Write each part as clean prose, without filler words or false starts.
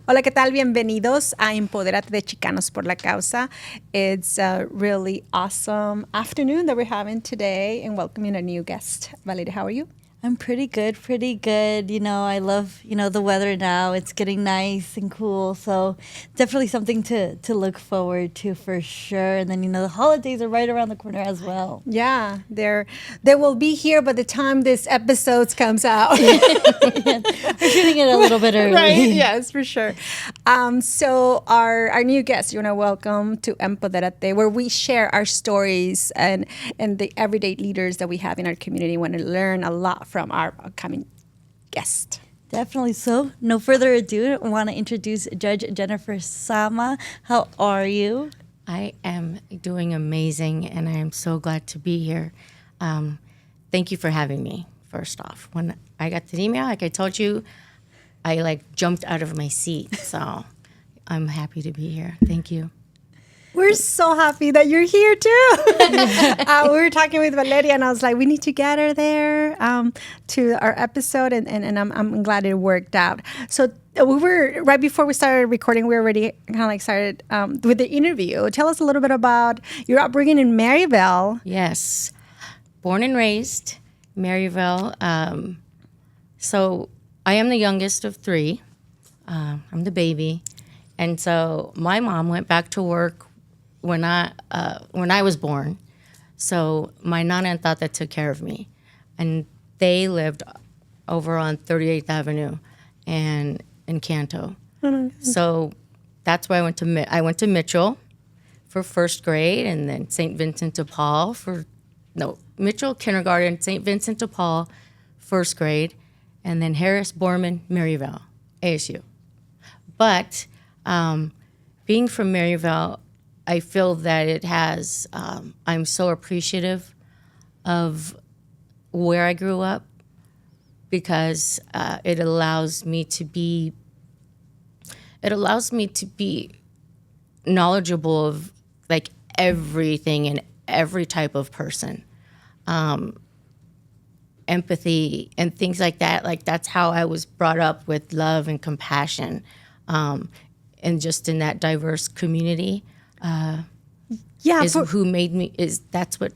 Hola, ¿qué tal? Bienvenidos a Empodérate de Chicanos por la Causa. It's a really awesome afternoon that we're having today and welcoming a new guest. Valeria, how are you? I'm pretty good, pretty good. I love, the weather now. It's getting nice and cool. So definitely something to look forward to for sure. And then, the holidays are right around the corner as well. Yeah, they will be here by the time this episode comes out. Yeah, we're shooting it a little bit early. Right? Yes, for sure. So our new guest, you want to welcome to Empodérate, where we share our stories and the everyday leaders that we have in our community. Want to learn a lot from our upcoming guest. Definitely. So no further ado, I want to introduce Judge Jennifer Sama. How are you? I am doing amazing, and I am so glad to be here. Thank you for having me, first off. When I got the email, like I told you, I jumped out of my seat. So I'm happy to be here. Thank you. We're so happy that you're here too. We were talking with Valeria, and I was like, we need to get her there to our episode, and I'm glad it worked out. So we were right before we started recording. We already kind of started with the interview. Tell us a little bit about your upbringing in Maryville. Yes, born and raised Maryville. So I am the youngest of three. I'm the baby, and so my mom went back to work when I was born. So my nana and tata took care of me, and they lived over on 38th Avenue and in Canto. So that's where I went to Mitchell for first grade, and then St. Vincent de Paul Mitchell kindergarten, St. Vincent de Paul first grade, and then Harris Borman Maryville ASU. But being from Maryville, I feel that it has, I'm so appreciative of where I grew up, because it allows me to be knowledgeable of like everything and every type of person. Empathy and things like that. Like that's how I was brought up, with love and compassion, and just in that diverse community. That's what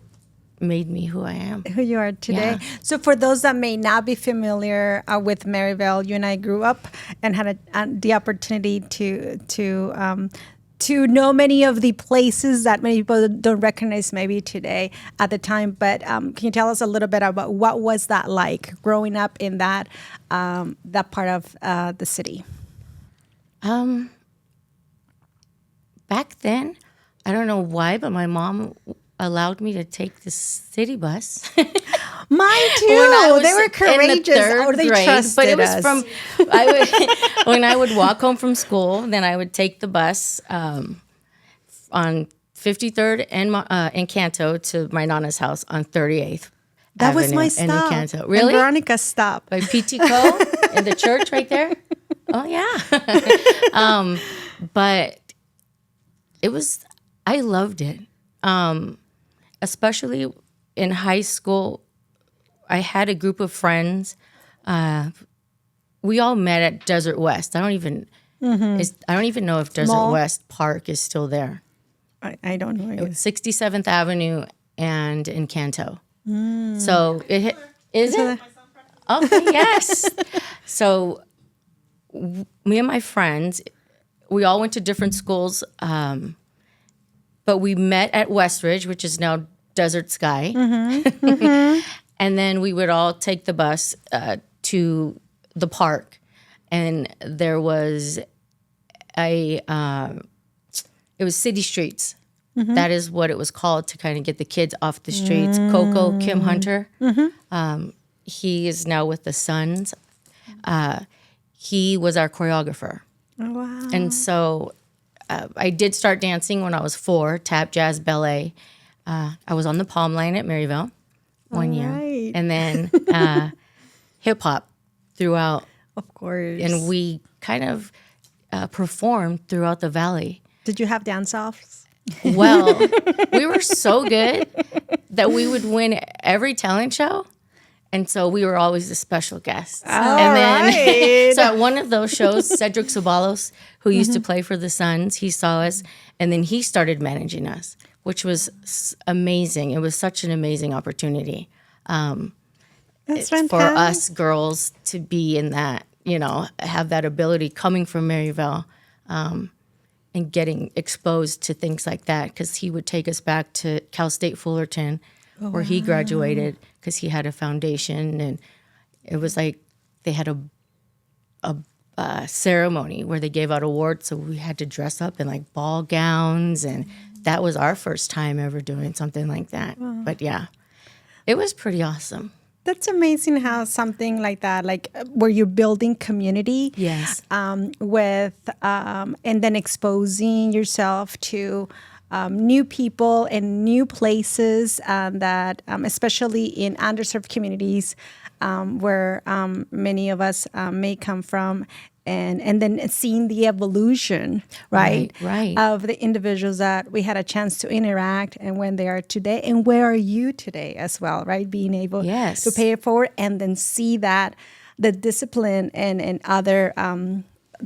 made me who I am. Who you are today. Yeah. So for those that may not be familiar with Maryville, you and I grew up and had the opportunity to know many of the places that many people don't recognize maybe today at the time. But can you tell us a little bit about what was that like growing up in that part of the city? Back then, I don't know why, but my mom allowed me to take the city bus. Mine too. They were courageous. They trusted but it was us. when I would walk home from school, then I would take the bus on 53rd and in Canto to my nana's house on 38th. That Avenue was my in stop. Canto. Really? And Veronica's stop. By PTCO in the church right there. Oh yeah. But I loved it. Especially in high school, I had a group of friends. We all met at Desert West. I don't even know if Desert West Park is still there. I don't know. It was 67th Avenue and in Canto. So it is it? Okay, yes. So me and my friends, we all went to different schools, but we met at Westridge, which is now Desert Sky. And then we would all take the bus to the park. And there was it was City Streets. That is what it was called, to kind of get the kids off the streets. Coco, Kim Hunter, he is now with the Suns. He was our choreographer. Oh, wow. And so I did start dancing when I was 4, tap, jazz, ballet. I was on the Palm Line at Maryville one year. Right. And then hip hop throughout. Of course. And we kind of performed throughout the valley. Did you have dance-offs? Well, we were so good that we would win every talent show. And so we were always the special guests. All and then, right. so at one of those shows, Cedric Ceballos, who used to play for the Suns, he saw us, and then he started managing us, which was amazing. It was such an amazing opportunity That's for fantastic. us girls to be in that, have that ability coming from Maryville and getting exposed to things like that. Because he would take us back to Cal State Fullerton, where he graduated, because he had a foundation, and it was like they had a ceremony where they gave out awards, so we had to dress up in like ball gowns, and that was our first time ever doing something like that. But yeah, it was pretty awesome. That's amazing how something like that, like where you're building community, Yes. and then exposing yourself to new people and new places that, especially in underserved communities, where many of us may come from, and then seeing the evolution, right, Right. of the individuals that we had a chance to interact and when they are today, and where are you today as well, right? Being able Yes. to pay it forward and then see that the discipline and other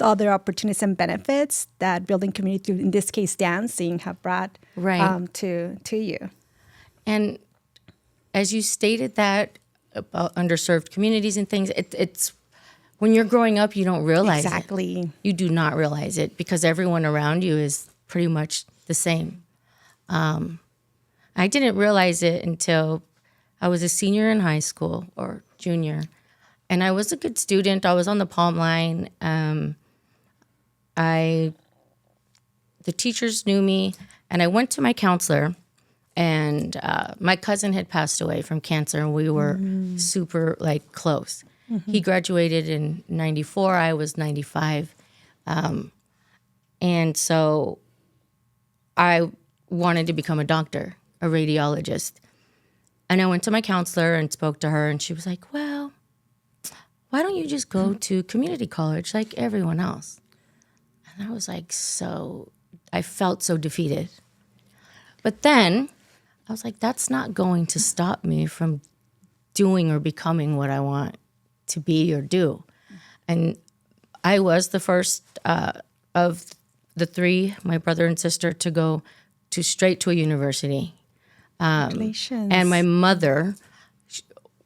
opportunities and benefits that building community, in this case dancing, have brought Right. to you. And as you stated that about underserved communities and things, it's when you're growing up, you don't realize it. Exactly. You do not realize it because everyone around you is pretty much the same. I didn't realize it until I was a senior in high school or junior, and I was a good student. I was on the Palm Line. The teachers knew me, and I went to my counselor. And my cousin had passed away from cancer, and we were super close. He graduated in '94. I was 95. And so I wanted to become a doctor, a radiologist. And I went to my counselor and spoke to her, and she was like, well, why don't you just go to community college like everyone else? And I was like, I felt so defeated. But then I was like, that's not going to stop me from doing or becoming what I want to be or do. And I was the first of the three, my brother and sister, to go straight to a university. Congratulations. And my mother,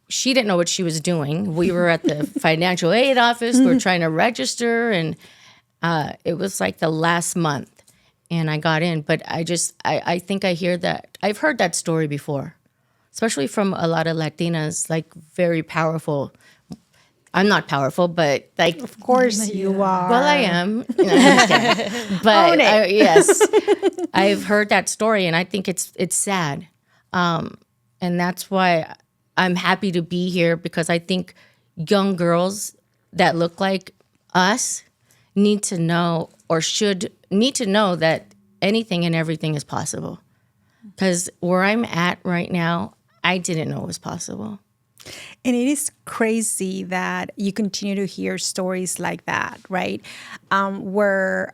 she didn't know what she was doing. We were at the financial aid office. We were trying to register, and it was like the last month. And I got in, but I think I hear that. I've heard that story before, especially from a lot of Latinas, like very powerful. I'm not powerful, but like. Of course you are. Well, I am. No, I'm just kidding. But yes, I've heard that story, and I think it's sad. And that's why I'm happy to be here, because I think young girls that look like us need to know, or should need to know, that anything and everything is possible. Because where I'm at right now, I didn't know it was possible. And it is crazy that you continue to hear stories like that, right? Where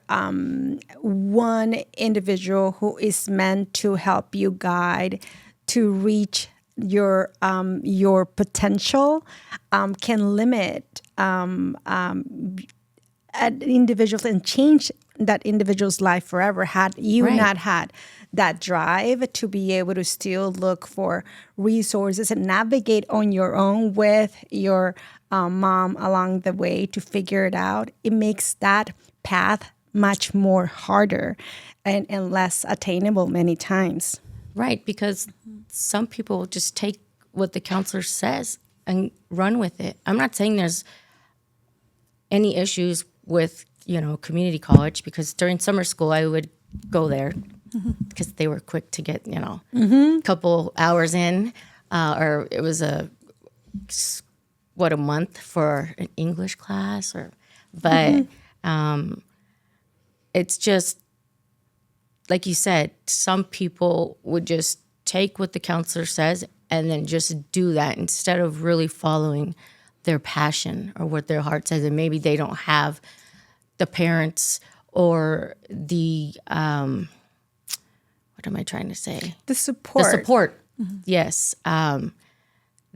one individual who is meant to help you guide to reach your potential can limit individuals and change that individual's life forever, had you not had that drive to be able to still look for resources and navigate on your own with your mom along the way to figure it out. It makes that path much more harder and less attainable many times. Right, because some people just take what the counselor says and run with it. I'm not saying there's any issues with, community college, because during summer school I would go there because they were quick to get, a couple hours in, or it was a month for an English class, but it's just, like you said, some people would just take what the counselor says and then just do that instead of really following their passion or what their heart says. And maybe they don't have the parents or the, what am I trying to say? The support. The support, yes.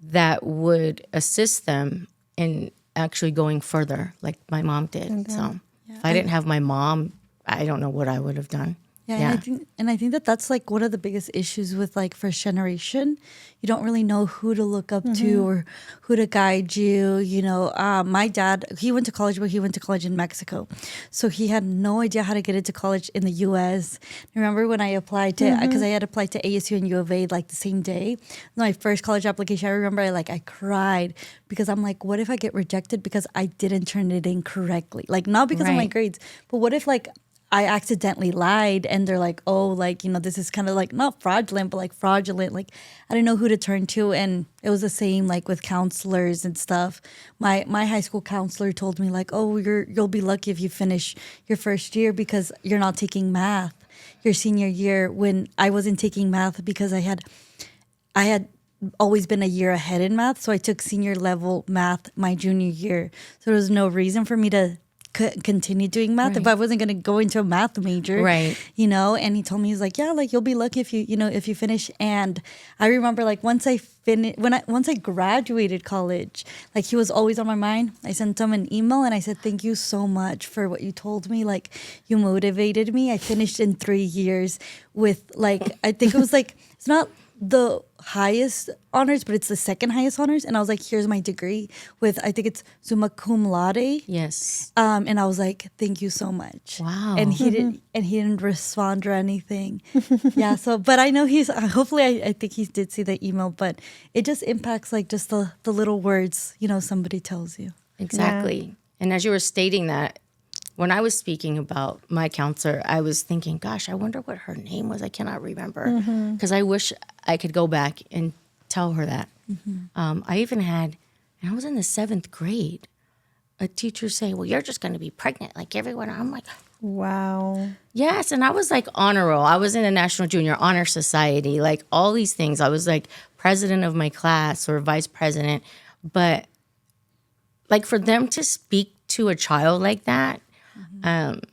that would assist them in actually going further, like my mom did. So if I didn't have my mom, I don't know what I would have done. Yeah, and I think that that's like one of the biggest issues with like first generation. You don't really know who to look up to or who to guide you. You know, my dad, he went to college, but he went to college in Mexico, so he had no idea how to get into college in the U.S. I remember when I applied to, because I had applied to ASU and U of A like the same day. My first college application, I remember I cried because I'm like, what if I get rejected because I didn't turn it in correctly? Like not because of my grades, but what if like I accidentally lied and they're like, oh, like, you know, this is kind of like not fraudulent, but like fraudulent. Like, I didn't know who to turn to. And it was the same like with counselors and stuff. My high school counselor told me like, oh, you'll be lucky if you finish your first year because you're not taking math your senior year, when I wasn't taking math because I had always been a year ahead in math. So I took senior level math my junior year. So there was no reason for me to continue doing math if I wasn't going to go into a math major, you know. And he told me, he's like, yeah, like you'll be lucky if you finish. And I remember like once I graduated college, like he was always on my mind. I sent him an email and I said, thank you so much for what you told me. Like you motivated me. I finished in 3 years with like, I think it was like, it's not the highest honors, but it's the second highest honors. And I was like, here's my degree with, I think it's summa cum laude. Yes. And I was like, thank you so much. Wow. And he didn't respond or anything. Yeah. So, but I know hopefully I think he did see the email, but it just impacts like just the little words, you know, somebody tells you. Exactly. Yeah. And as you were stating that, when I was speaking about my counselor, I was thinking, gosh, I wonder what her name was. I cannot remember because I wish I could go back and tell her that. I even had, and I was in the 7th grade, a teacher say, well, you're just going to be pregnant like everyone. I'm like, wow. Yes. And I was like honor roll. I was in the National Junior Honor Society, like all these things. I was like president of my class or vice president. But like for them to speak to a child like that, and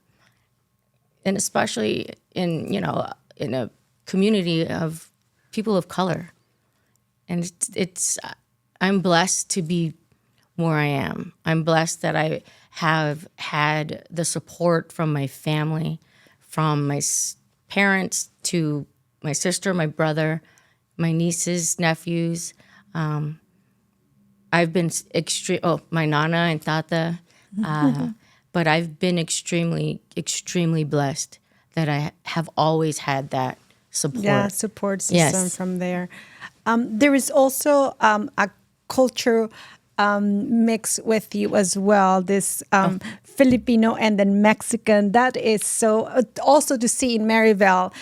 especially in, you know, in a community of people of color. And I'm blessed to be where I am. I'm blessed that I have had the support from my family, from my parents to my sister, my brother, my nieces, nephews. I've been my nana and tata. But I've been extremely, extremely blessed that I have always had that support. Yeah, support system from there. There is also a culture mix with you as well, this Filipino and then Mexican. That is so also to see in Maryville.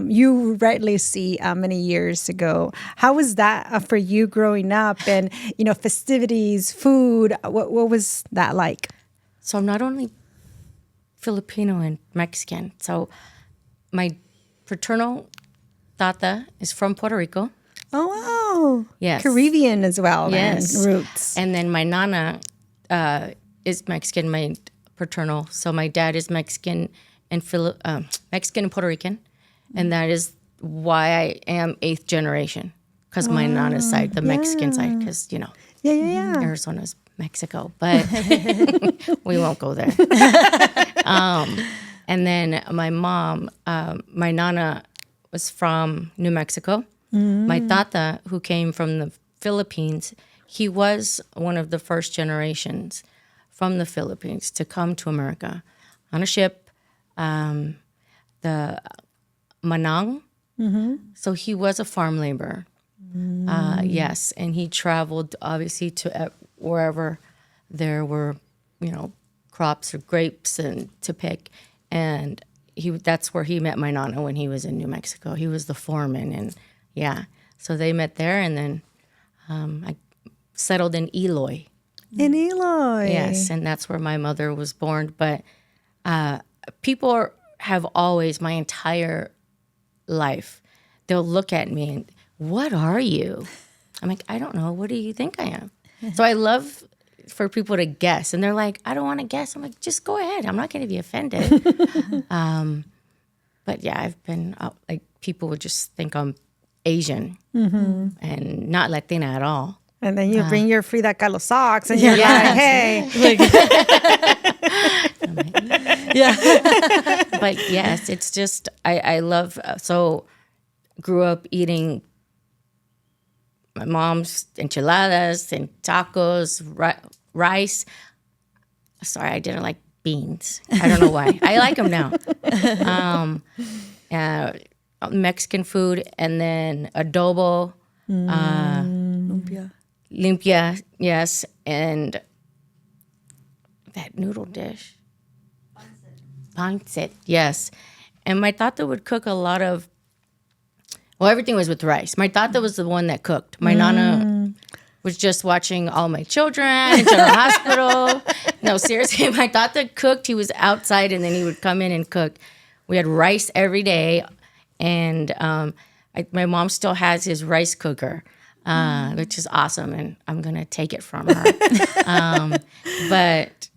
You rightly see many years ago. How was that for you growing up, and you know, festivities, food? What was that like? So I'm not only Filipino and Mexican. So my paternal tata is from Puerto Rico. Oh, wow. Yes. Caribbean as well, yes. Then, roots. And then my nana is Mexican, my paternal. So my dad is Mexican and Mexican and Puerto Rican. And that is why I am 8th generation, because my nana's side, the Mexican side, because, you know, Arizona's Mexico, but we won't go there. And then my mom, my nana was from New Mexico. My tata, who came from the Philippines, he was one of the first generations from the Philippines to come to America on a ship, the Manang. So he was a farm laborer. Yes, and he traveled obviously to wherever there were, you know, crops or grapes and to pick, and that's where he met my nana when he was in New Mexico. He was the foreman, and so they met there, and then I settled in Eloy. In Eloy, yes, and that's where my mother was born. But people have always, my entire life, they'll look at me and, what are you? I'm like, I don't know. What do you think I am? So I love for people to guess. And they're like, I don't want to guess. I'm like, just go ahead. I'm not going to be offended. But yeah, I've been, like, people would just think I'm Asian and not Latina at all. And then you bring your Frida Kahlo socks and you're like, hey. Yeah. But yes, it's just, I love, so grew up eating my mom's enchiladas and tacos, rice. Sorry, I didn't like beans. I don't know why. I like them now. Mexican food, and then adobo. Lumpia. Limpia, yes, and that noodle dish. Pancit, yes. And my tata would cook a lot of, well, everything was with rice. My tata was the one that cooked. My nana was just watching all my children in General Hospital. No, seriously, my tata cooked. He was outside, and then he would come in and cook. We had rice every day, and my mom still has his rice cooker. Which is awesome, and I'm gonna take it from her. But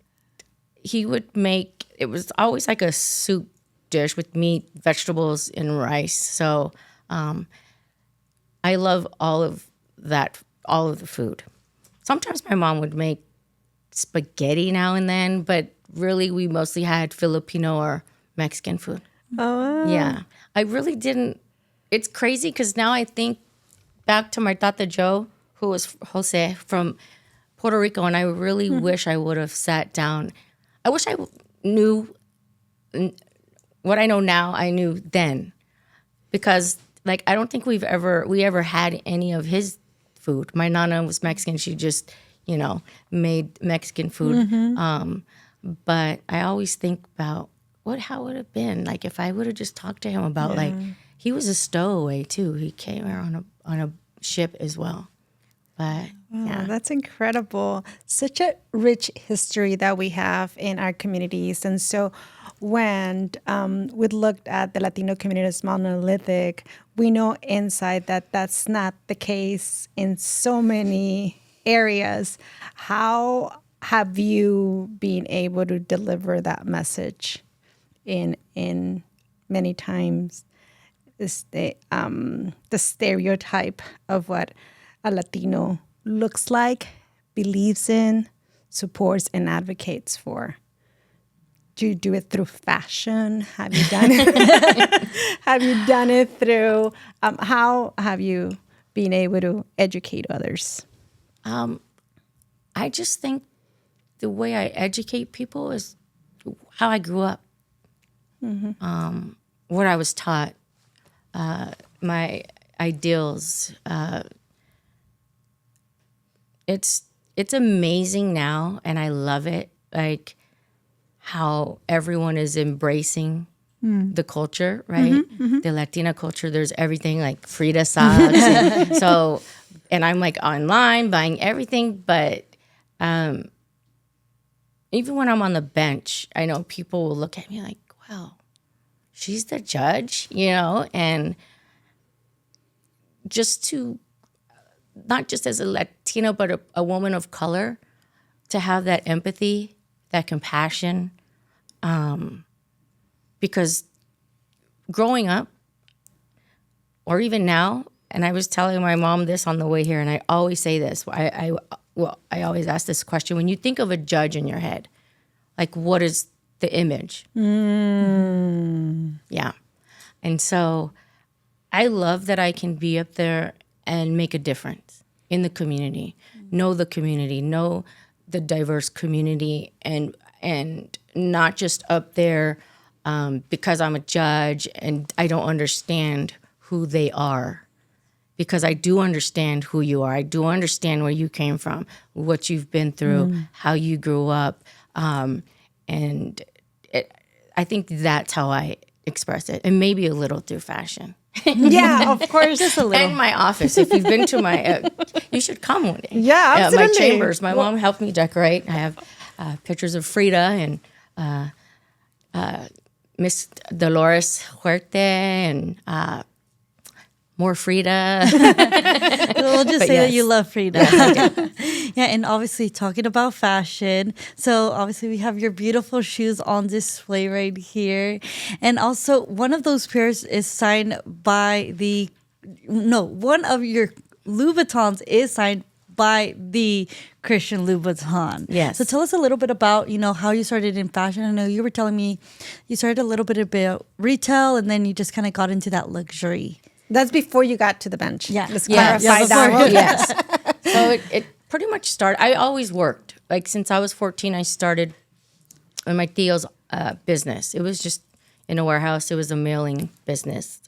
he would make, it was always like a soup dish with meat, vegetables, and rice. So I love all of that, all of the food. Sometimes my mom would make spaghetti now and then, but really we mostly had Filipino or Mexican food. Oh, wow. Yeah, I really didn't. It's crazy because now I think back to my Tata Joe, who was Jose from Puerto Rico, and I really wish I would have sat down. I wish I knew what I know now, I knew then. Because, like, I don't think we ever had any of his food. My nana was Mexican. She just, made Mexican food. But I always think about how would it have been? Like, if I would have just talked to him about, like, he was a stowaway, too. He came here on a ship as well. But yeah, that's incredible. Such a rich history that we have in our communities. And so when we looked at the Latino community as monolithic, we know inside that that's not the case in so many areas. How have you been able to deliver that message in many times? The stereotype of what a Latino looks like, believes in, supports, and advocates for. Do you do it through fashion? Have you done it? Have you done it through? How have you been able to educate others? I just think the way I educate people is how I grew up, what I was taught. My ideals. It's amazing now, and I love it. Like how everyone is embracing the culture, right? The Latina culture. There's everything like Frida socks, and I'm like online buying everything. But even when I'm on the bench, I know people will look at me like, "Wow, she's the judge," and just to, not just as a Latina, but a woman of color, to have that empathy, that compassion, because growing up, or even now, and I was telling my mom this on the way here, and I always say this, I always ask this question, when you think of a judge in your head, like what is the image? Yeah. And so I love that I can be up there and make a difference in the community, know the diverse community, and not just up there because I'm a judge and I don't understand who they are, because I do understand who you are. I do understand where you came from, what you've been through, how you grew up, and I think that's how I express it, and maybe a little through fashion. Yeah, of course. Just a little. And my office. If you've been to my, you should come one day. Yeah, absolutely. My chambers. My mom helped me decorate. I have pictures of Frida and Miss Dolores Huerte and more Frida. We'll just say that you love Frida. Yes, Yeah, and obviously talking about fashion. So obviously we have your beautiful shoes on display right here. And also one of those pairs is signed by one of your Louis Vuittons is signed by the Christian Louboutin. Yes. So tell us a little bit about, how you started in fashion. I know you were telling me you started a little bit about retail and then you just kind of got into that luxury. That's before you got to the bench. Yeah. Let's Yeah. clarify that one. Yes. So it pretty much started. I always worked. Like since I was 14, I started in my tío's business. It was just in a warehouse. It was a mail business.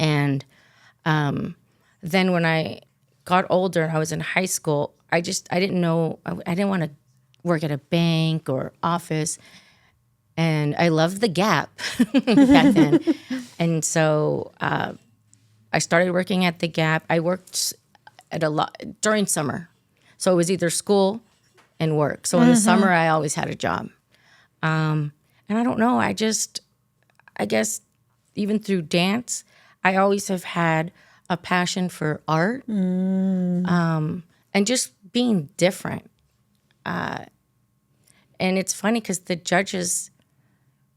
And then when I got older, I was in high school. I didn't know. I didn't want to work at a bank or office. And I loved the Gap back then. And so I started working at the Gap. I worked at a lot during summer. So it was either school and work. So in the summer, I always had a job. And I don't know. I guess even through dance, I always have had a passion for art and just being different. And it's funny because the judges,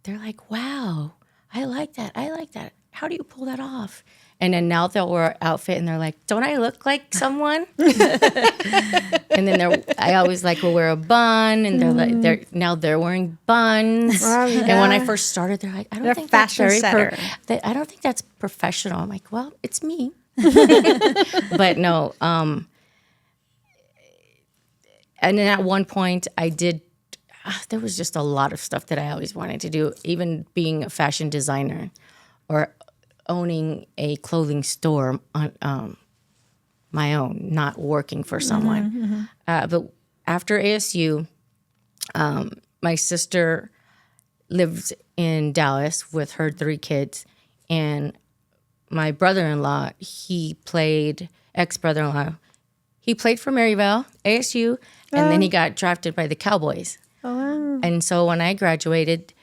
they're like, wow, I like that. I like that. How do you pull that off? And then now they'll wear an outfit and they're like, don't I look like someone? And then I always will wear a bun and they're wearing buns. Oh, yeah. And when I first started, they're like, I don't think that's fashion setter. I don't think that's professional. I'm like, well, it's me. But no. And then at one point I did, there was just a lot of stuff that I always wanted to do, even being a fashion designer or owning a clothing store on my own, not working for someone. But after ASU, my sister lived in Dallas with her 3 kids, and my brother-in-law, ex-brother-in-law, he played for Maryvale, ASU, and then he got drafted by the Cowboys. Oh, wow. And so when I graduated,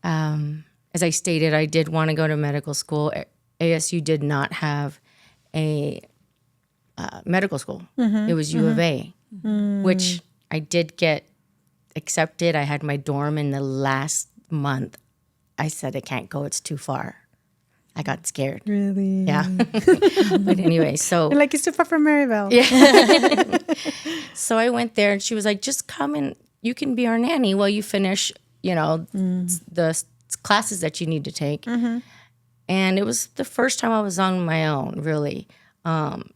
as I stated, I did want to go to medical school. ASU did not have a medical school. It was U of A, which I did get accepted. I had my dorm in the last month. I said, I can't go. It's too far. I got scared. Really? Yeah. But anyway, so. You're like, it's too far from Maryville. Yeah. So I went there and she was like, just come and you can be our nanny while you finish, the classes that you need to take. And it was the first time I was on my own, really. And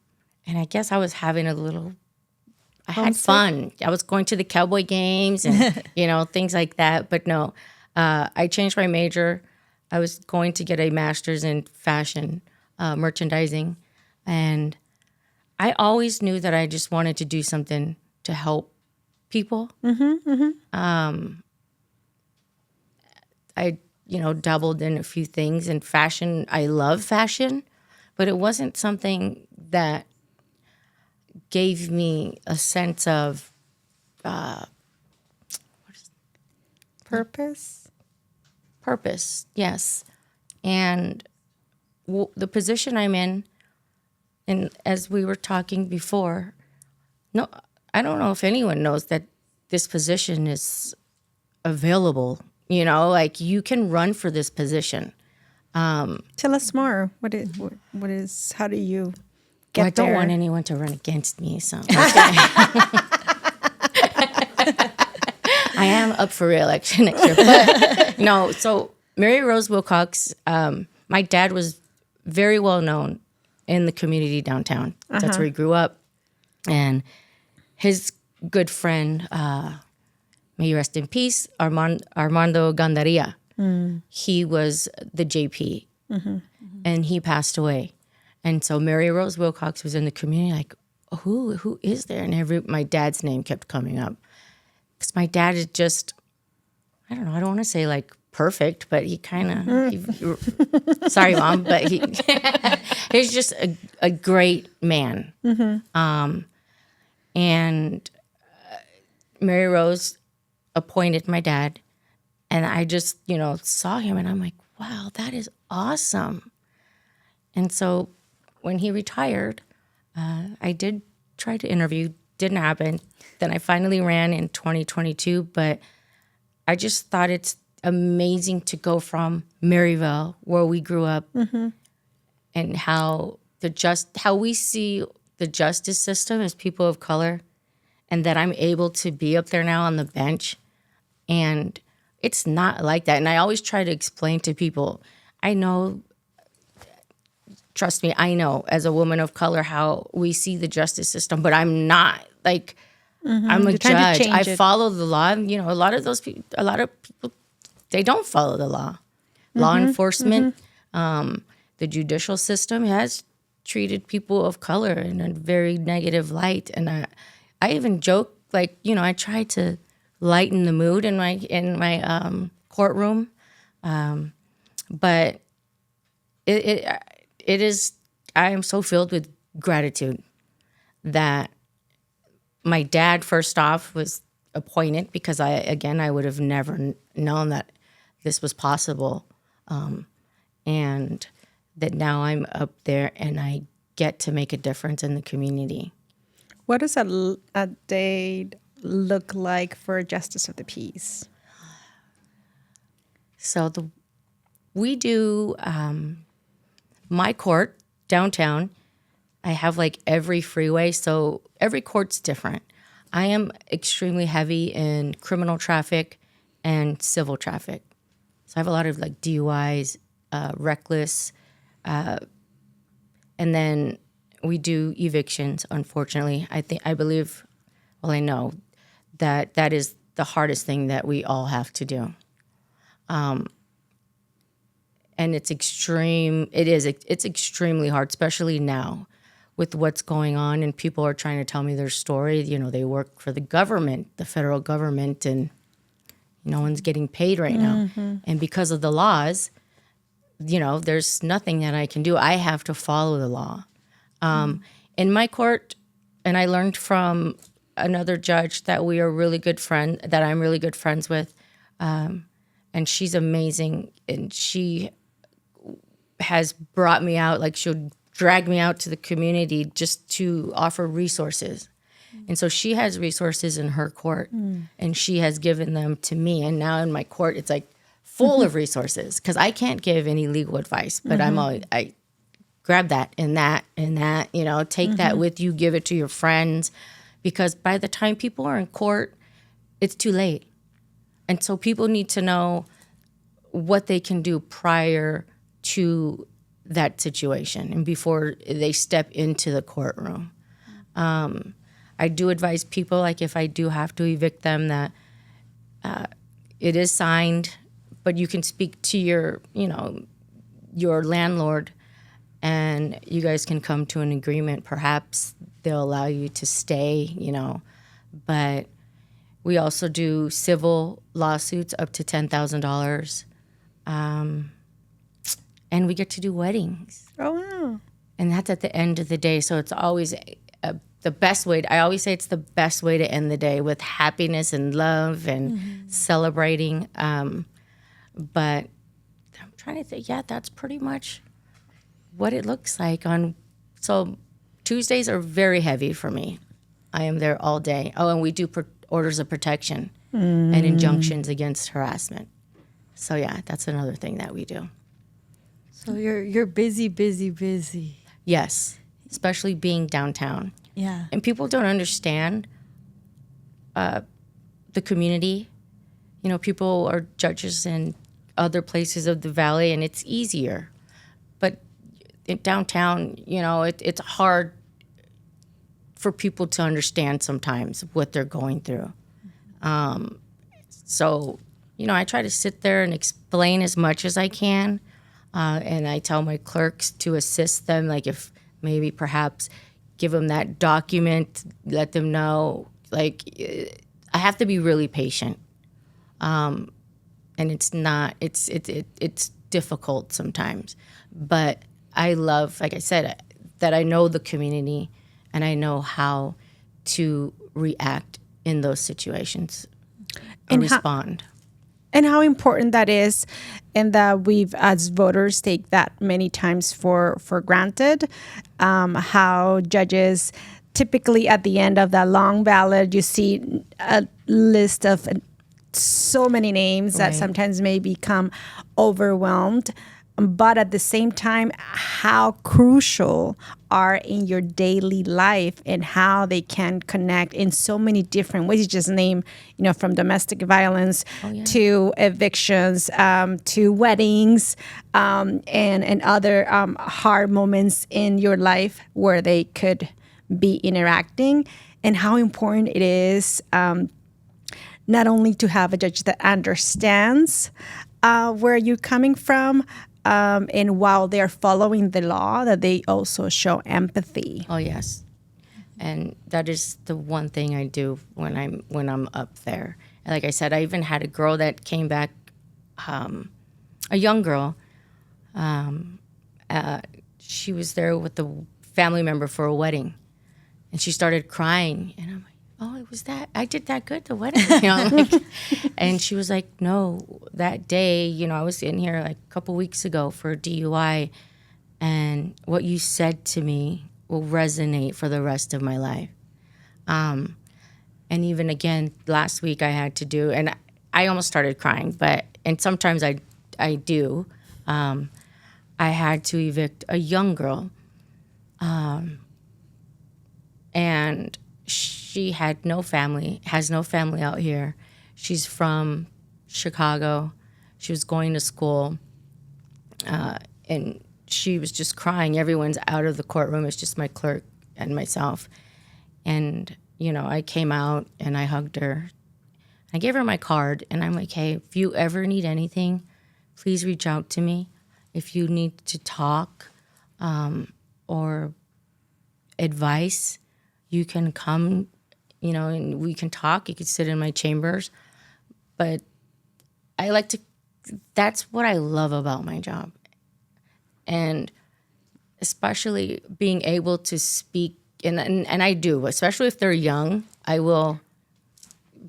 I guess I was having I had fun. I was going to the Cowboy games and, things like that. But no, I changed my major. I was going to get a master's in fashion merchandising. And I always knew that I just wanted to do something to help people. I dabbled in a few things in fashion. I love fashion, but it wasn't something that gave me a sense of Purpose? Purpose, yes. And the position I'm in, and as we were talking before, no, I don't know if anyone knows that this position is available. You can run for this position. Tell us more. What is, how do you get I don't there? want anyone to run against me, so. I am up for re-election next year. But no, so Mary Rose Wilcox, my dad was very well known in the community downtown. That's where he grew up. And his good friend, may you rest in peace, Armando Gandaria. He was the JP, and he passed away. And so Mary Rose Wilcox was in the community like, who is there? And my dad's name kept coming up. Because my dad is just, I don't know, I don't want to say like perfect, but he kind of, sorry, Mom, but he's just a great man. And Mary Rose appointed my dad, and I just, saw him, and I'm like, wow, that is awesome. And so when he retired, I did try to interview, didn't happen. Then I finally ran in 2022, but I just thought it's amazing to go from Maryville, where we grew up, and how we see the justice system as people of color, and that I'm able to be up there now on the bench. And it's not like that. And I always try to explain to people, I know, trust me, I know as a woman of color how we see the justice system, but I'm not like, I'm a You're trying to judge. I change it. follow the law. You know, a lot of people, they don't follow the law. Law enforcement, the judicial system has treated people of color in a very negative light. And I even joke, like, you know, I try to lighten the mood in my courtroom, but it is. I am so filled with gratitude that my dad, first off, was appointed, because I would have never known that this was possible, and that now I'm up there and I get to make a difference in the community. What does a day look like for a justice of the peace? So we do my court downtown. I have like every freeway, so every court's different. I am extremely heavy in criminal traffic and civil traffic. So I have a lot of like DUIs, reckless, and then we do evictions. Unfortunately, I know that is the hardest thing that we all have to do. And it's extreme. It's extremely hard, especially now with what's going on, and people are trying to tell me their story. You know, they work for the government, the federal government, and no one's getting paid right now. And because of the laws, you know, there's nothing that I can do. I have to follow the law. In my court, and I learned from another judge that we are really good friends, that I'm really good friends with, and she's amazing, and she has brought me out, like she'll drag me out to the community just to offer resources. And so she has resources in her court, and she has given them to me. And now in my court, it's like full of resources, because I can't give any legal advice, but I grab that and that and that, you know, take that with you, give it to your friends, because by the time people are in court, it's too late. And so people need to know what they can do prior to that situation and before they step into the courtroom. I do advise people, like if I do have to evict them, that it is signed, but you can speak to your landlord, and you guys can come to an agreement. Perhaps they'll allow you to stay, you know. But we also do civil lawsuits up to $10,000. And we get to do weddings. Oh, wow. And that's at the end of the day. So it's always the best way. I always say it's the best way to end the day, with happiness and love and celebrating. But I'm trying to think, that's pretty much what it looks like. So Tuesdays are very heavy for me. I am there all day. Oh, and we do orders of protection and injunctions against harassment. So that's another thing that we do. So you're busy, busy, busy. Yes, especially being downtown. Yeah. And people don't understand the community. You know, people are judges in other places of the valley, and it's easier. But in downtown, you know, it's hard for people to understand sometimes what they're going through. So, you know, I try to sit there and explain as much as I can. And I tell my clerks to assist them, like if maybe perhaps give them that document, let them know. Like, I have to be really patient. And it's difficult sometimes. But I love, like I said, that I know the community and I know how to react in those situations and respond. And how important that is, and that we've, as voters, take that many times for granted. How judges typically at the end of that long ballot, you see a list of so many names that sometimes may become overwhelmed. but at the same time, how crucial are in your daily life and how they can connect in so many different ways. You just name, from domestic violence to evictions, to weddings, and other hard moments in your life where they could be interacting, and how important it is not only to have a judge that understands where you're coming from, and while they're following the law, that they also show empathy. Oh yes, and that is the one thing I do when I'm up there. And like I said, I even had a girl that came back, a young girl. She was there with a family member for a wedding, and she started crying, and I'm like, oh, it was that I did that good, the wedding, and she was like, no, that day, I was in here like a couple weeks ago for a DUI, and what you said to me will resonate for the rest of my life. And even again, last week I had to do, and I almost started crying, and sometimes I do. I had to evict a young girl, and she had no family, has no family out here. She's from Chicago. She was going to school, and she was just crying. Everyone's out of the courtroom. It's just my clerk and myself. And, I came out and I hugged her. I gave her my card, and I'm like, hey, if you ever need anything, please reach out to me. If you need to talk or advice, you can come, and we can talk. You can sit in my chambers. But that's what I love about my job. And especially being able to speak, and I do, especially if they're young, I will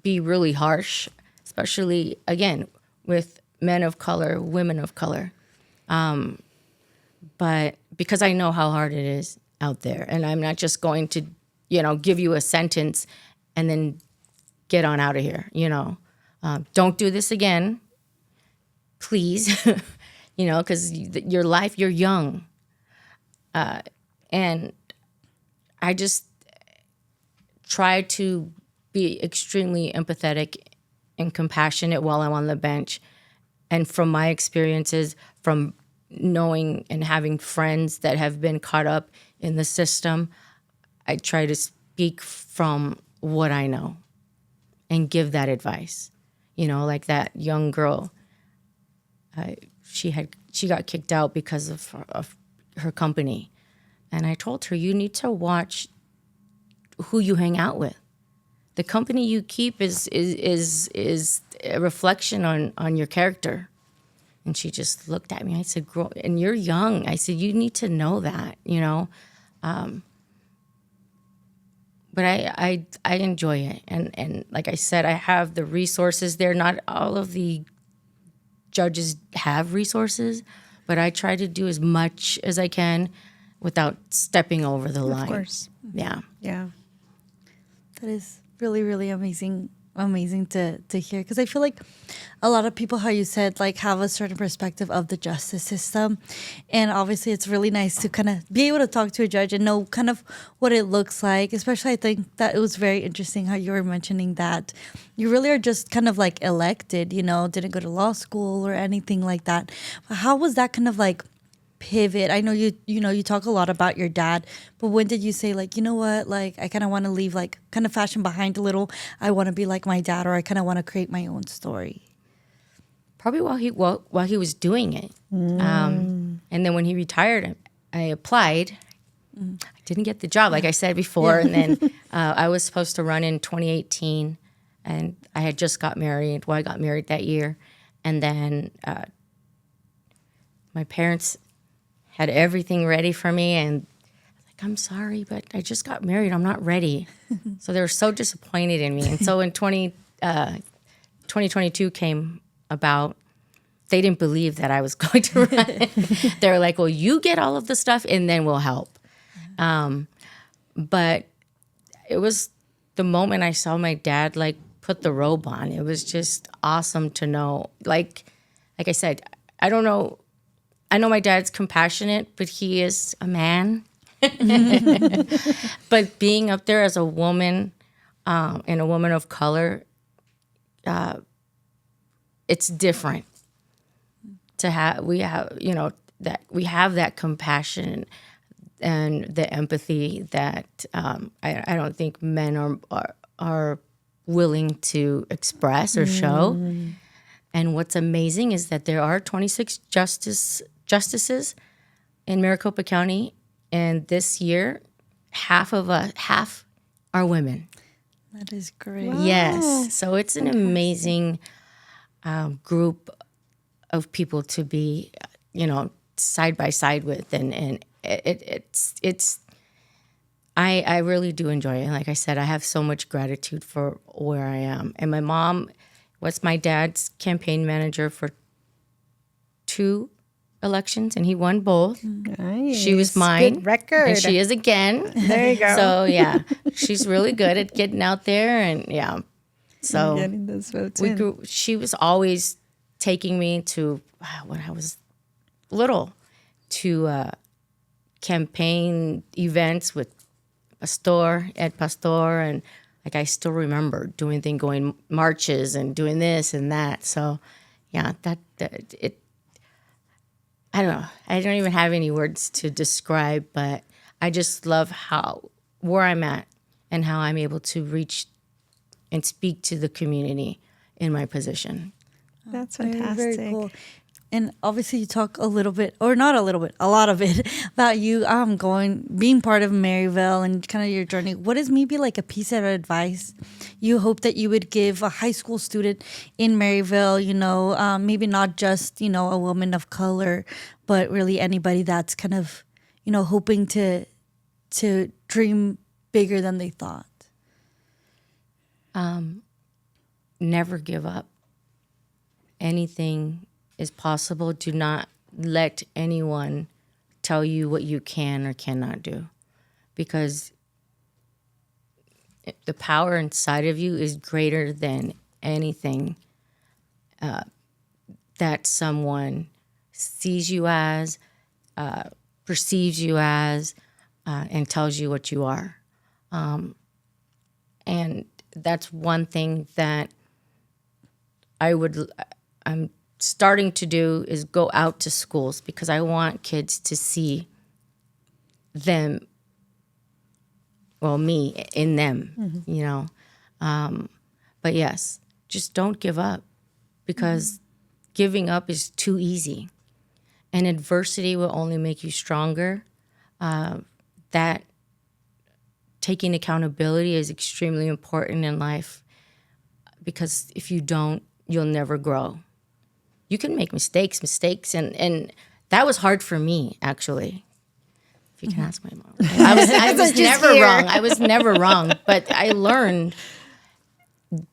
be really harsh, especially, again, with men of color, women of color. But because I know how hard it is out there, and I'm not just going to, give you a sentence and then get on out of here, Don't do this again, please, because your life, you're young. And I just try to be extremely empathetic and compassionate while I'm on the bench. And from my experiences, from knowing and having friends that have been caught up in the system, I try to speak from what I know and give that advice. Like that young girl, she got kicked out because of her company. And I told her, you need to watch who you hang out with. The company you keep is a reflection on your character. And she just looked at me. I said, "Girl, and you're young." I said, "You need to know that, But I enjoy it. And like I said, I have the resources there. Not all of the judges have resources, but I try to do as much as I can without stepping over the line. Of course. Yeah. Yeah. That is really, really amazing to hear, because I feel like a lot of people, how you said, like, have a certain perspective of the justice system, and obviously it's really nice to kind of be able to talk to a judge and know kind of what it looks like. Especially, I think that it was very interesting how you were mentioning that you really are just kind of like elected, didn't go to law school or anything like that. How was that kind of like pivot? I know you talk a lot about your dad, but when did you say, like, you know what, like, I kind of want to leave, like, kind of fashion behind a little, I want to be like my dad, or I kind of want to create my own story? Probably while he was doing it. And then when he retired, I applied. I didn't get the job, like I said before. And then I was supposed to run in 2018, and I had just got married. Well, I got married that year. And then my parents had everything ready for me, and like, I'm sorry, but I just got married. I'm not ready. So they were so disappointed in me. And so in 2022 came about, they didn't believe that I was going to run. They were like, well, you get all of the stuff and then we'll help. But it was the moment I saw my dad, like, put the robe on. It was just awesome to know. Like I said, I don't know I know my dad's compassionate, but he is a man. But being up there as a woman and a woman of color, it's different to have. We have, that we have that compassion and the empathy that I don't think men are willing to express or show. And what's amazing is that there are 26 justices in Maricopa County, and this year, half are women. That is great. Wow. Yes, so it's an amazing group of people to be, side by side with, and it's. I really do enjoy it. Like I said, I have so much gratitude for where I am, and my mom was my dad's campaign manager for 2 elections, and he won both. Nice. She was mine. Good record. And she is again. There you go. So, yeah, she's really good at getting out there. And, yeah. So, getting those votes in. she was always taking me to, when I was little, to campaign events with Ed Pastor. And, like, I still remember going marches and doing this and that. So, yeah, I don't know. I don't even have any words to describe, but I just love where I'm at and how I'm able to reach and speak to the community in my position. That's Very, fantastic. very cool. And obviously you talk a little bit, or not a little bit, a lot of it about you being part of Maryville and kind of your journey. What is maybe like a piece of advice you hope that you would give a high school student in Maryville, maybe not just, a woman of color, but really anybody that's kind of, hoping to dream bigger than they thought? Never give up. Anything is possible. Do not let anyone tell you what you can or cannot do, because the power inside of you is greater than anything that someone sees you as, perceives you as, and tells you what you are. And that's one thing that I'm starting to do, is go out to schools, because I want kids to see them, me in them, But yes, just don't give up, because giving up is too easy. And adversity will only make you stronger. That taking accountability is extremely important in life, because if you don't, you'll never grow. You can make mistakes, and that was hard for me, actually. If you can ask my mom. I was never wrong. I was never wrong, but I learned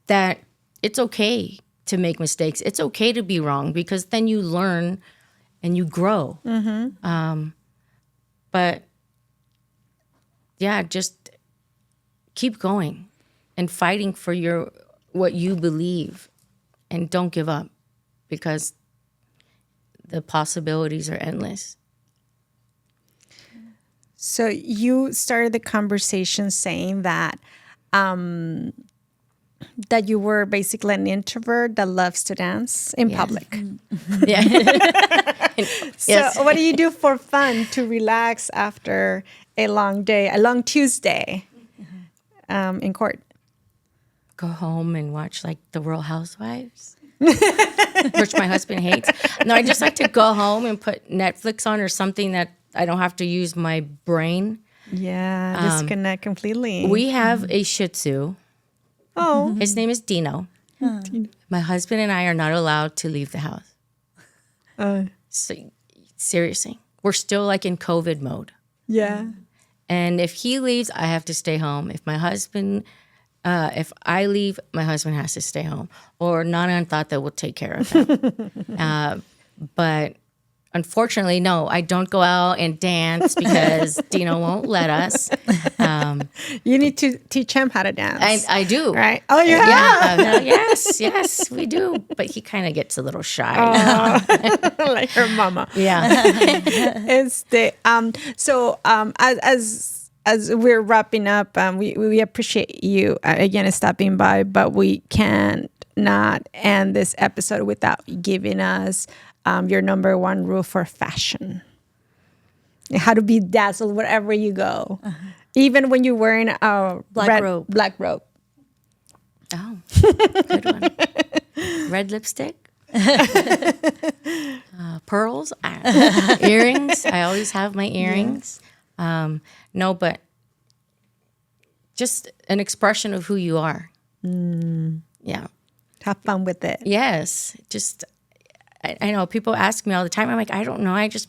that it's okay to make mistakes. It's okay to be wrong, because then you learn and you grow. But yeah, just keep going and fighting for what you believe, and don't give up, because the possibilities are endless. So you started the conversation saying that that you were basically an introvert that loves to dance in public. Yeah. So what do you do for fun to relax after a long day, a long Tuesday in court? Go home and watch like the Real Housewives, which my husband hates. No, I just like to go home and put Netflix on or something that I don't have to use my brain. Yeah, disconnect completely. We have a Shih Tzu. Oh. His name is Dino. My husband and I are not allowed to leave the house. So, seriously, we're still like in COVID mode. Yeah. And if he leaves, I have to stay home. If I leave, my husband has to stay home. Or Nana and Tata will take care of him. But unfortunately, no, I don't go out and dance because Dino won't let us. You need to teach him how to dance. I do. Right? Oh, you have? Yes, we do. But he kind of gets a little shy now. Like her mama. Yeah. As we're wrapping up, we appreciate you again stopping by, but we can't not end this episode without giving us your number one rule for fashion. How to be dazzled wherever you go, even when you're wearing a black robe. Oh, good one. Red lipstick. Pearls. Earrings. I always have my earrings. No, but just an expression of who you are. Yeah. Have fun with it. Yes. Just, I know people ask me all the time. I'm like, I don't know. I just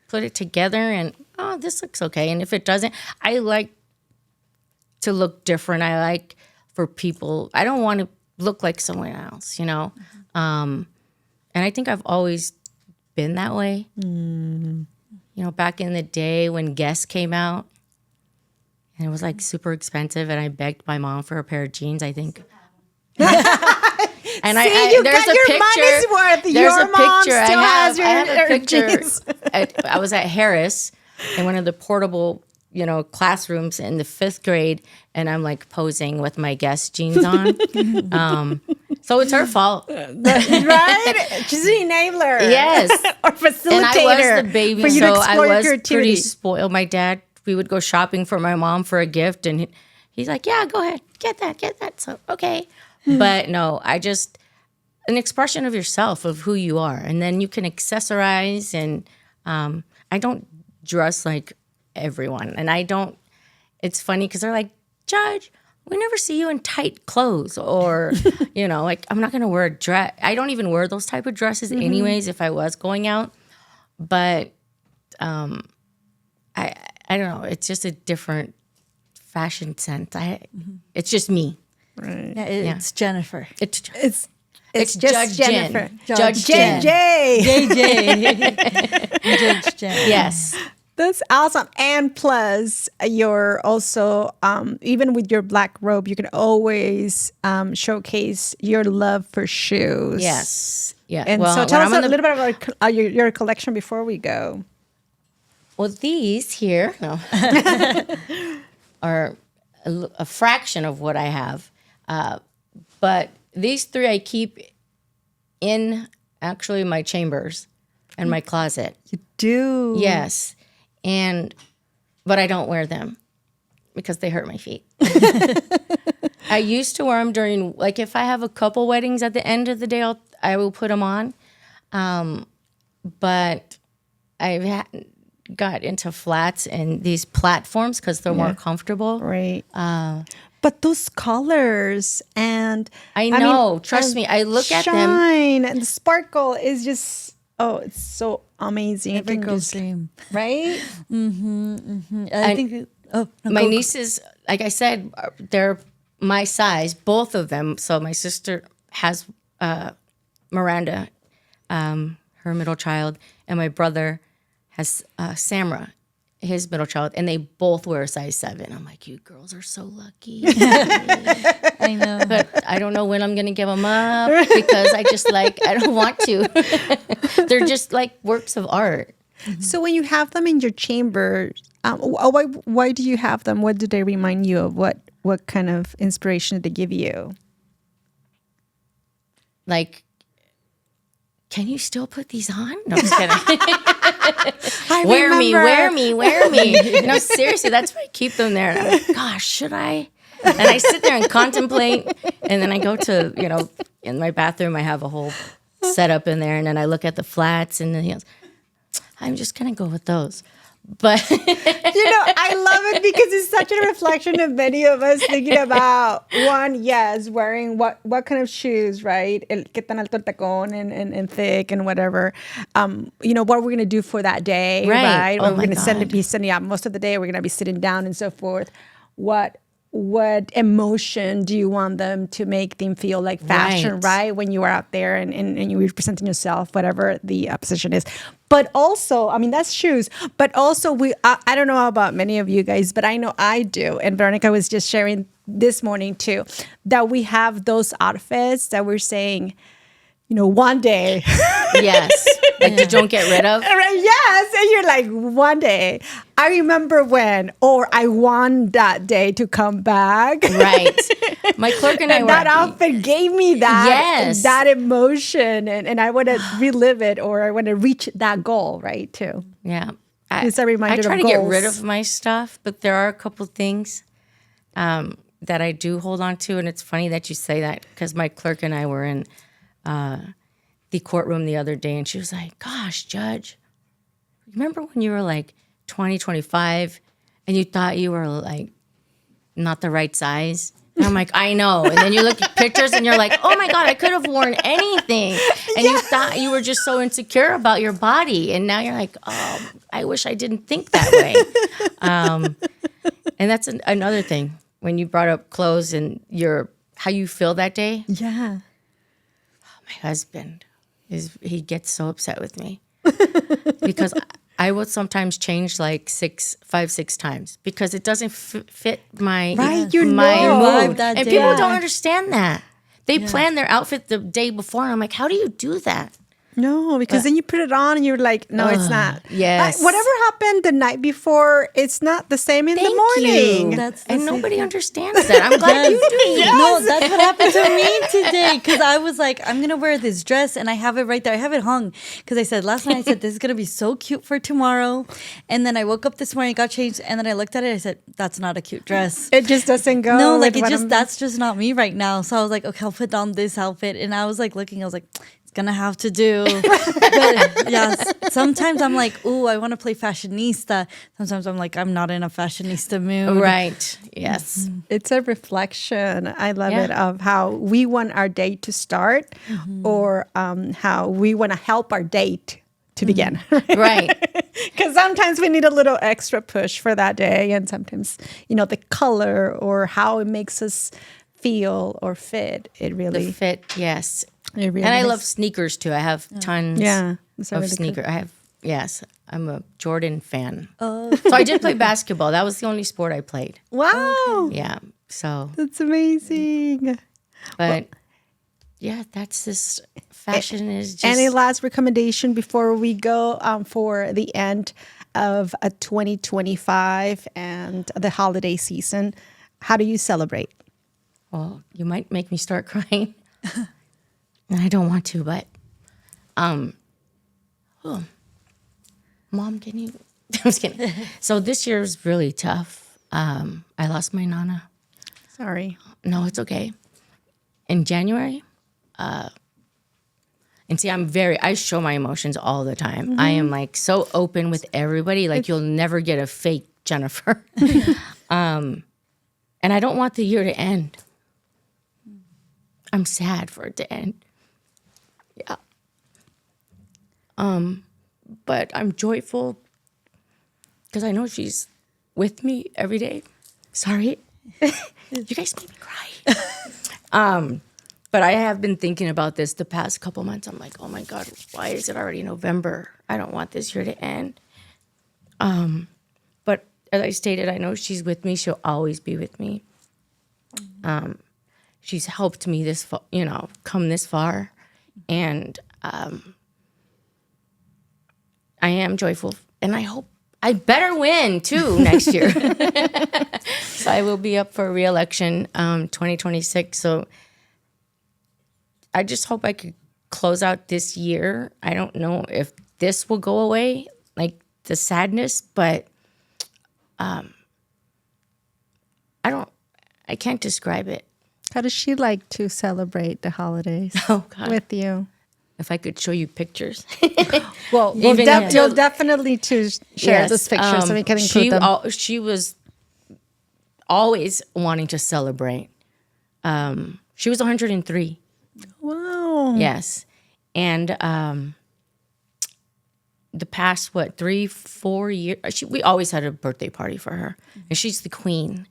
put it together and, oh, this looks okay. And if it doesn't, I like to look different. I like for people, I don't want to look like someone else, you know? And I think I've always been that way. You know, back in the day when Guess came out, and it was like super expensive, and I begged my mom for a pair of jeans, I think. And you there's got a your picture. money's worth. There's Your a mom picture. still has I have a picture. jeans. I was at Harris in one of the portable, you know, classrooms in the 5th grade, and I'm like posing with my Guess jeans on. So it's her fault. Right? She's an enabler. Yes. Or facilitator. And I was the baby, for you to so I explore your was creativity. pretty spoiled. My dad, we would go shopping for my mom for a gift, and he's like, yeah, go ahead, get that. So, okay. But no, I just, an expression of yourself, of who you are. And then you can accessorize, and I don't dress like everyone. And I don't, it's funny because they're like, Judge, we never see you in tight clothes, or, you know, like, I'm not going to wear a dress. I don't even wear those type of dresses anyways if I was going out. But I don't know. It's just a different fashion sense. It's just me. Right. Yeah, it's Jennifer. It's It's just Judge Jennifer. Jen. Judge JJ. Jen. JJ. Judge Jen. Yes. That's awesome. And plus, you're also, even with your black robe, you can always showcase your love for shoes. Yes. Yeah. And well, so tell when us I'm a on the- little bit about your collection before we go. Well, these here are a fraction of what I have. But these 3 I keep in actually my chambers and my closet. You do. Yes. But I don't wear them because they hurt my feet. I used to wear them during, like, if I have a couple weddings at the end of the day, I will put them on. But I've got into flats and these platforms because they're more comfortable. Right. But those colors and I know. Trust me. I look at them. shine and the sparkle is just, it's so amazing. Every You can girl's just- dream. right? I think. Oh, no, My go. nieces, like I said, they're my size, both of them. So my sister has Miranda, her middle child, and my brother has Samra, his middle child, and they both wear a size 7. I'm like, you girls are so lucky. I know. But I don't know when I'm going to give them up because I don't want to. They're just like works of art. So when you have them in your chamber, why do you have them? What do they remind you of? What kind of inspiration did they give you? Like, can you still put these on? No, I'm just kidding. Wear me. No, seriously, that's why I keep them there. And I'm like, gosh, should I? And I sit there and contemplate. And then I go to, in my bathroom, I have a whole setup in there. And then I look at the flats and then I'm just going to go with those. But I love it because it's such a reflection of many of us thinking about wearing what kind of shoes, right? Qué tan alto el tacón and thick and whatever. What we're gonna do for that day, Right. right? Oh Or we're my gonna God. be sitting out most of the day. We're gonna be sitting down and so forth. What what emotion do you want them to make them feel like fashion, right? When you are out there and you're representing yourself, whatever the position is. But also, I mean, that's shoes. But also, I don't know about many of you guys, but I know I do. And Veronica was just sharing this morning too, that we have those outfits that we're saying, one day. Yes. Like you don't get rid of. Right, yes. And you're like, one day. I remember when, or I want that day to come back. Right. My clerk and I were. That outfit gave me Yes. that emotion. And I want to relive it, or I want to reach that goal, right, too. Yeah. It's a reminder I try of to get goals. rid of my stuff, but there are a couple things that I do hold on to. And it's funny that you say that because my clerk and I were in the courtroom the other day, and she was like, gosh, Judge, remember when you were like 20, 25 and you thought you were like not the right size? And I'm like, I know. And then you look at pictures and you're like, oh my God, I could have worn anything. And you thought you were just so insecure about your body. And now you're like, oh, I wish I didn't think that way. And that's another thing when you brought up clothes and how you feel that day. Yeah. My husband, he gets so upset with me because I will sometimes change like 5, 6 times because it doesn't fit my Right, my vibe mood. that And day. people don't understand that. They plan their outfit the day before, and I'm like, how do you do that? No, because then you put it on and you're like, no, it's not. yes. Whatever happened the night before, it's not the same in the Thank morning. you. That's the And same nobody thing. understands that. I'm glad you do. No, that's what happened to me today. Because I was like, I'm going to wear this dress. And I have it right there. I have it hung. Because I said, last night, I said, this is going to be so cute for tomorrow. And then I woke up this morning, got changed. And then I looked at it. I said, that's not a cute dress. It just doesn't go. No, like with what that's just not me right now. So I was like, okay, I'll put on this outfit. And I was like looking, I was like, it's gonna have to do. But yes, sometimes I'm like, ooh, I want to play fashionista. Sometimes I'm like, I'm not in a fashionista mood. Right. Yes. It's a reflection. I love Yeah. it, of how we want our day to start, or how we want to help our date to begin. Right. Because sometimes we need a little extra push for that day, and sometimes the color or how it makes us feel or fit. It really, The fit, yes. it really And I makes- love sneakers too. I have tons it's a of really good- sneakers. I'm a Jordan fan. Oh. So I did play basketball. That was the only sport I played. Wow, Yeah. So, that's amazing. but yeah, that's just fashion is just. Any last recommendation before we go for the end of 2025 and the holiday season? How do you celebrate? Well, you might make me start crying. And I don't want to, but Mom, can you I'm just kidding. So this year was really tough. I lost my nana. Sorry. No, it's okay. In January, and see, I show my emotions all the time. I am like so open with everybody. Like you'll never get a fake Jennifer. And I don't want the year to end. I'm sad for it to end. Yeah. But I'm joyful because I know she's with me every day. Sorry. You guys made me cry. But I have been thinking about this the past couple months. I'm like, oh my God, why is it already November? I don't want this year to end. But as I stated, I know she's with me. She'll always be with me. She's helped me come this far. And I am joyful. And I hope I better win too next year. So I will be up for re-election 2026. So I just hope I could close out this year. I don't know if this will go away, like the sadness, but I can't describe it. How does she like to celebrate the holidays Oh God. with you? If I could show you pictures. Well, Even you'll definitely to share Yes, those pictures so we can include them. She was always wanting to celebrate. She was 103. Wow. Yes. And the past, 3, 4 years, we always had a birthday party for her. And she's the queen.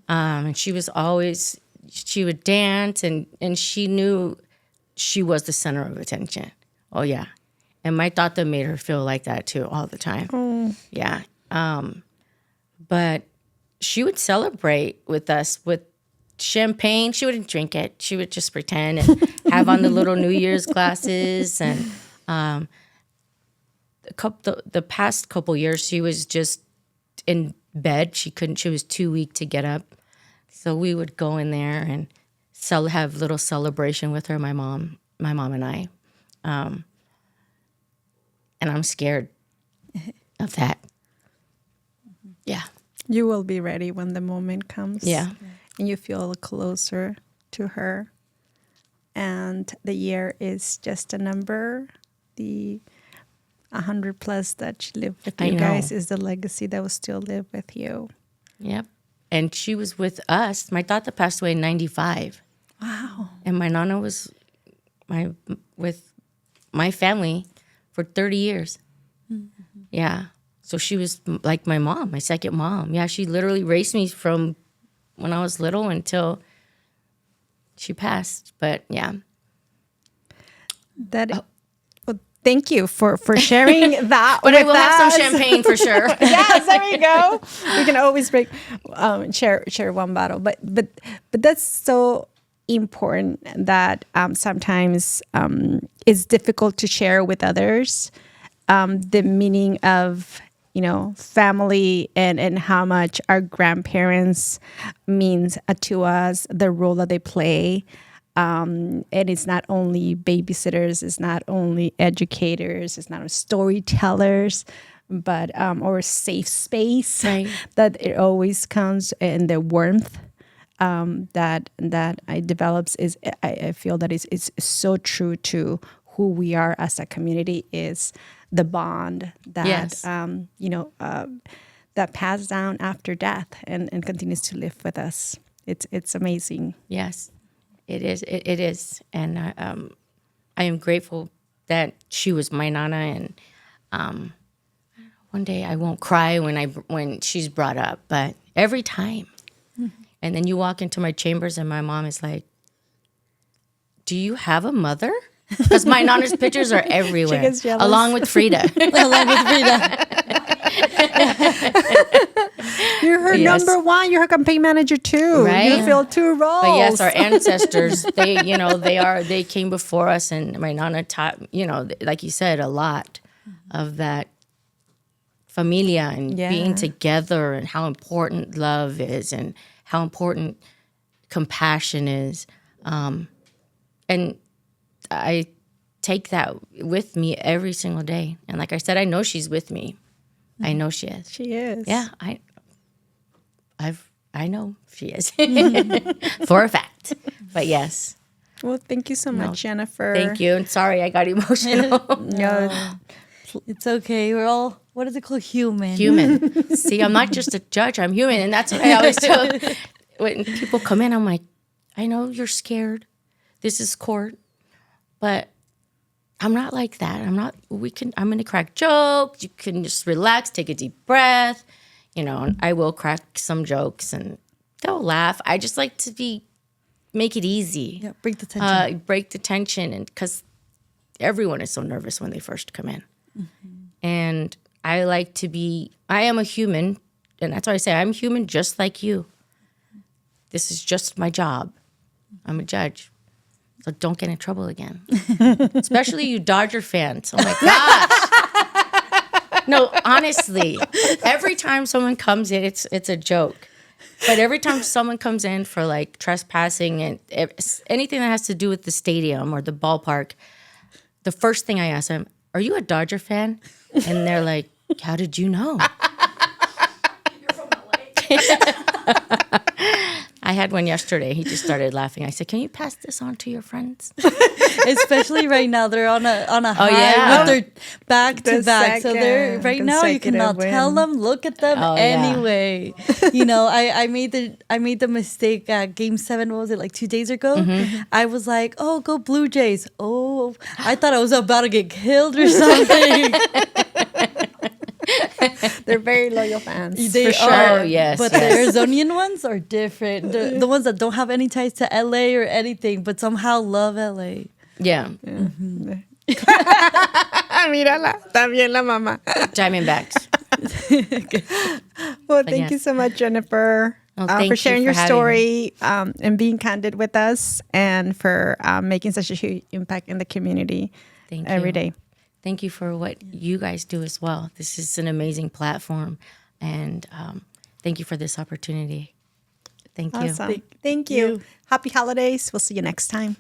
And she would dance, and she knew she was the center of attention. Oh, yeah. And my tata made her feel like that, too, all the time. Oh. Yeah. But she would celebrate with us with champagne. She wouldn't drink it. She would just pretend and have on the little New Year's glasses. And the past couple years, she was just in bed. She was too weak to get up. So we would go in there and have little celebration with her, my mom and I. And I'm scared of that. Yeah. You will be ready when the moment comes. Yeah. And you feel closer to her. And the year is just a number. The 100 plus that she lived with you guys is the legacy that will still live with you. Yep. And she was with us. My tata passed away in 95. Wow. And my nana was with my family for 30 years. Mm-hmm. Yeah. So she was like my mom, my second mom. Yeah, she literally raised me from when I was little until she passed. But yeah. Well, thank you for sharing that. But I will have some champagne for sure. Yes, there we go. We can always share one bottle. But that's so important that sometimes it's difficult to share with others the meaning of family and how much our grandparents means to us, the role that they play. And it's not only babysitters, it's not only educators, it's not storytellers, but or safe space. Right. That it always comes in the warmth that it develops. I feel that it's so true to who we are as a community, is the bond that yes. That passed down after death and continues to live with us. It's amazing. Yes, it is. It is, and I am grateful that she was my nana. And one day I won't cry when she's brought up, but every time. Mm-hmm. And then you walk into my chambers, and my mom is like, "Do you have a mother?" Because my nana's pictures are everywhere. She gets jealous. Along with Frida. You're her number one. You're her campaign manager too. Right? You fill two roles. But yes, our ancestors, they came before us, and my nana taught, like you said, a lot of that familia and being together, and how important love is, and how important compassion is. And I take that with me every single day. And like I said, I know she's with me. I know she is. She is. Yeah, I know she is for a fact. But yes. Well, thank you so much, Jennifer. Thank you. And sorry, I got emotional. No, it's okay. We're all, what is it called? Human. Human. See, I'm not just a judge. I'm human. And that's what I always tell. When people come in, I'm like, I know you're scared. This is court. But I'm not like that. I'm going to crack jokes. You can just relax, take a deep breath. And I will crack some jokes and they'll laugh. I just like to make it easy. Yeah, break the tension. Break the tension. And because everyone is so nervous when they first come in. Mm-hmm. And I am a human. And that's why I say I'm human just like you. This is just my job. I'm a judge. So don't get in trouble again. Especially you Dodger fans. Oh my gosh. No, honestly, every time someone comes in, it's a joke. But every time someone comes in for like trespassing and anything that has to do with the stadium or the ballpark, the first thing I ask them, "Are you a Dodger fan?" And they're like, "How did you know?" You're from LA. I had one yesterday. He just started laughing. I said, "Can you pass this on to your friends?" Especially right now, they're on a high with their back to back. So they're right now. You cannot tell them. Look at them anyway. I made the mistake at Game 7. What was it, like 2 days ago? Mm-hmm. I was like, "Oh, go Blue Jays!" Oh, I thought I was about to get killed or something. They're very loyal fans. They for sure. are. Oh, yes, But yes. the Arizonian ones are different. The ones that don't have any ties to LA or anything, but somehow love LA. Yeah. Mírala, también la mamá. Diamondbacks. Well, thank yes. you so much, Jennifer, Oh, thank for you sharing for your having story and being candid with us, and for making such a huge impact in the community Thank every you. day. Thank you for what you guys do as well. This is an amazing platform, and thank you for this opportunity. Thank you. Awesome. Thank you. Happy holidays. We'll see you next time.